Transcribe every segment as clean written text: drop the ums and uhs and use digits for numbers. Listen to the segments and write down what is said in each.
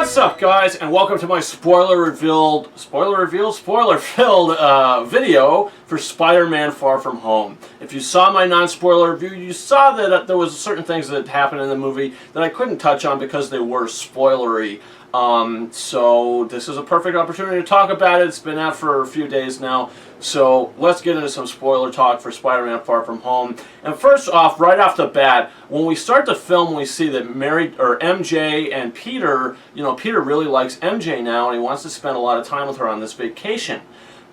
What's up, guys, and welcome to my spoiler-filled video for Spider-Man Far From Home. If you saw my non-spoiler review, you saw that there was certain things that happened in the movie that I couldn't touch on because they were spoilery. So this is a perfect opportunity to talk about it. It's been out for a few days now, so let's get into some spoiler talk for Spider-Man Far From Home. And first off, right off the bat, when we start the film, we see that MJ and Peter, Peter really likes MJ now, and he wants to spend a lot of time with her on this vacation.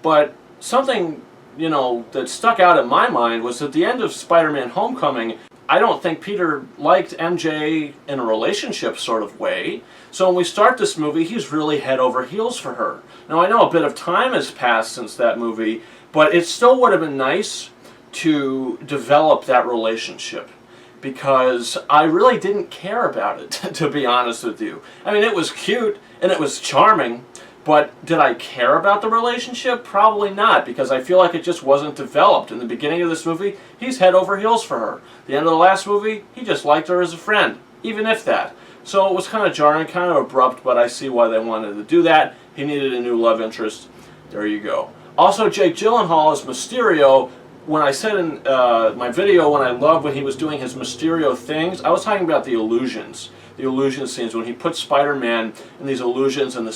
But something, that stuck out in my mind was at the end of Spider-Man Homecoming, I don't think Peter liked MJ in a relationship sort of way. So when we start this movie, he's really head over heels for her. Now, I know a bit of time has passed since that movie, but it still would have been nice to develop that relationship, because I really didn't care about it, to be honest with you. I mean, it was cute and it was charming, but did I care about the relationship? Probably not, because I feel like it just wasn't developed. In the beginning of this movie, he's head over heels for her. The end of the last movie, he just liked her as a friend, even if that. So it was kind of jarring, kind of abrupt, but I see why they wanted to do that. He needed a new love interest. There you go. Also, Jake Gyllenhaal as Mysterio. When I said in my video when I loved when he was doing his Mysterio things, I was talking about the illusions. The illusion scenes, when he puts Spider-Man in these illusions and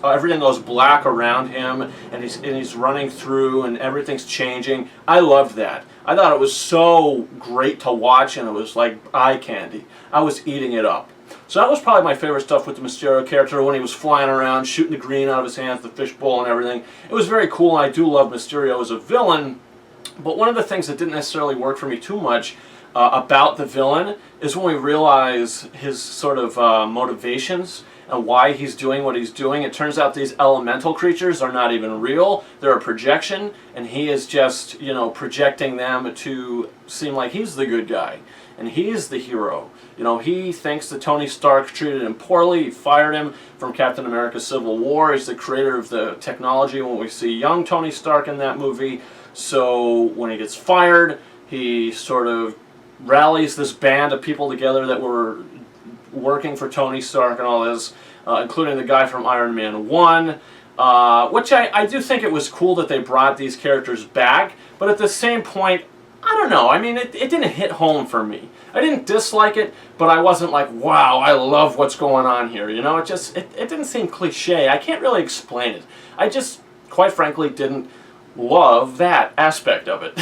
everything goes black around him, and he's running through and everything's changing. I loved that. I thought it was so great to watch, and it was like eye candy. I was eating it up. So that was probably my favorite stuff with the Mysterio character, when he was flying around, shooting the green out of his hands, the fishbowl and everything. It was very cool, and I do love Mysterio as a villain. But one of the things that didn't necessarily work for me too much about the villain is when we realize his sort of motivations and why he's doing what he's doing. It turns out these elemental creatures are not even real. They're a projection, and he is just, projecting them to seem like he's the good guy and he's the hero. He thinks that Tony Stark treated him poorly. He fired him from Captain America Civil War. He's the creator of the technology when we see young Tony Stark in that movie. So when he gets fired, he sort of rallies this band of people together that were working for Tony Stark and all this, including the guy from Iron Man 1, which I do think it was cool that they brought these characters back, but at the same point, I don't know. I mean, it didn't hit home for me. I didn't dislike it, but I wasn't like, wow, I love what's going on here. It didn't seem cliche. I can't really explain it. I just, quite frankly, didn't love that aspect of it.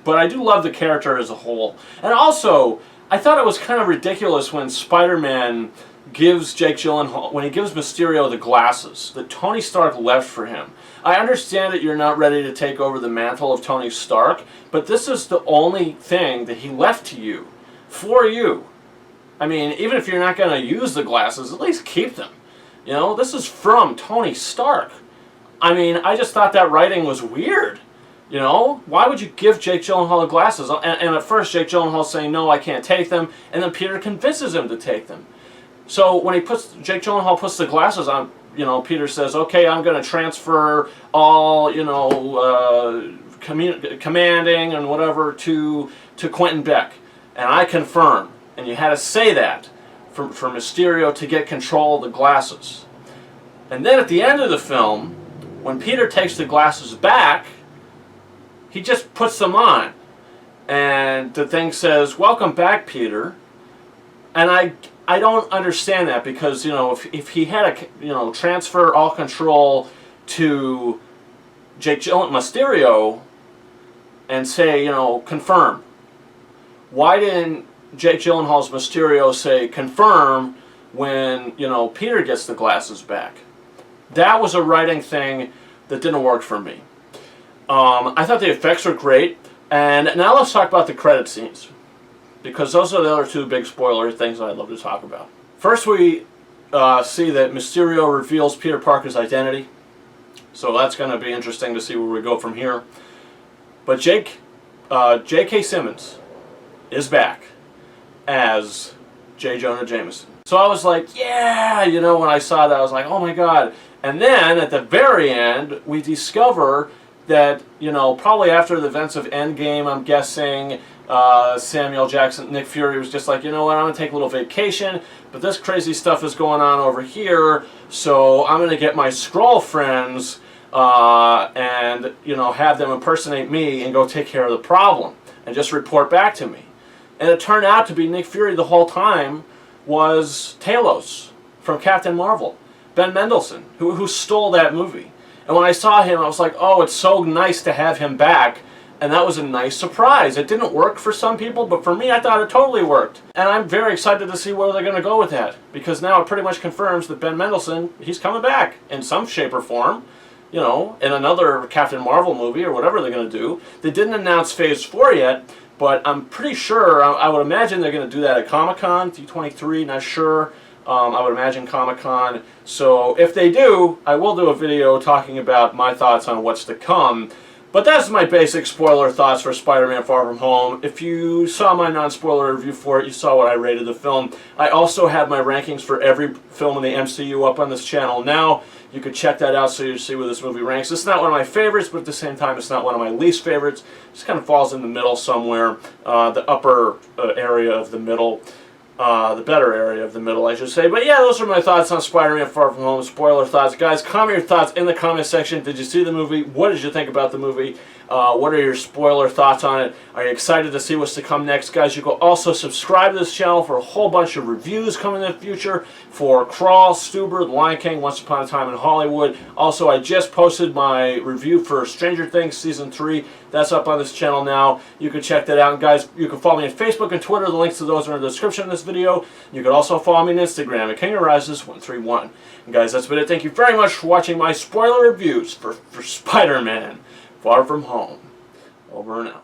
But I do love the character as a whole. And also, I thought it was kind of ridiculous when Spider-Man gives Jake Gyllenhaal, when he gives Mysterio the glasses that Tony Stark left for him. I understand that you're not ready to take over the mantle of Tony Stark, but this is the only thing that he left to you, for you. I mean, even if you're not going to use the glasses, at least keep them. This is from Tony Stark. I mean, I just thought that writing was weird. Why would you give Jake Gyllenhaal the glasses? And at first, Jake Gyllenhaal's saying, no, I can't take them. And then Peter convinces him to take them. So when Jake Gyllenhaal puts the glasses on, Peter says, okay, I'm going to transfer all, commanding and whatever to Quentin Beck. And I confirm. And you had to say that for Mysterio to get control of the glasses. And then at the end of the film, when Peter takes the glasses back, he just puts them on. And the thing says, welcome back, Peter. And I don't understand that, because, if he had to, transfer all control to Mysterio and say, confirm. Why didn't Jake Gyllenhaal's Mysterio say confirm when, Peter gets the glasses back? That was a writing thing that didn't work for me. I thought the effects were great. And now let's talk about the credit scenes, because those are the other two big spoiler things I'd love to talk about. First, we see that Mysterio reveals Peter Parker's identity. So that's going to be interesting to see where we go from here. But J.K. Simmons is back as J. Jonah Jameson. So I was like, yeah, when I saw that, I was like, oh my God. And then at the very end, we discover that, probably after the events of Endgame, I'm guessing, Samuel Jackson, Nick Fury was just like, you know what, I'm going to take a little vacation, but this crazy stuff is going on over here, so I'm going to get my Skrull friends and, you know, have them impersonate me and go take care of the problem and just report back to me. And it turned out to be Nick Fury the whole time was Talos from Captain Marvel, Ben Mendelsohn, who stole that movie. And when I saw him, I was like, oh, it's so nice to have him back. And that was a nice surprise. It didn't work for some people, but for me, I thought it totally worked. And I'm very excited to see where they're going to go with that, because now it pretty much confirms that Ben Mendelsohn, he's coming back in some shape or form, you know, in another Captain Marvel movie or whatever they're going to do. They didn't announce Phase 4 yet, but I'm pretty sure, I would imagine they're going to do that at Comic-Con, D23, not sure. I would imagine Comic-Con. So if they do, I will do a video talking about my thoughts on what's to come. But that's my basic spoiler thoughts for Spider-Man Far From Home. If you saw my non-spoiler review for it, you saw what I rated the film. I also have my rankings for every film in the MCU up on this channel now. You could check that out so you see where this movie ranks. It's not one of my favorites, but at the same time, it's not one of my least favorites. It just kind of falls in the middle somewhere, the upper area of the middle. The better area of the middle, I should say. But yeah, those are my thoughts on Spider-Man Far From Home, spoiler thoughts. Guys, comment your thoughts in the comment section. Did you see the movie? What did you think about the movie? What are your spoiler thoughts on it? Are you excited to see what's to come next? Guys, you can also subscribe to this channel for a whole bunch of reviews coming in the future for Crawl, Stuber, The Lion King, Once Upon a Time in Hollywood. Also, I just posted my review for Stranger Things Season 3. That's up on this channel now. You can check that out. And guys, you can follow me on Facebook and Twitter. The links to those are in the description of this video. You can also follow me on Instagram at KingOfRises131. And guys, that's been it. Thank you very much for watching my spoiler reviews for Spider-Man Far From Home. Over and out.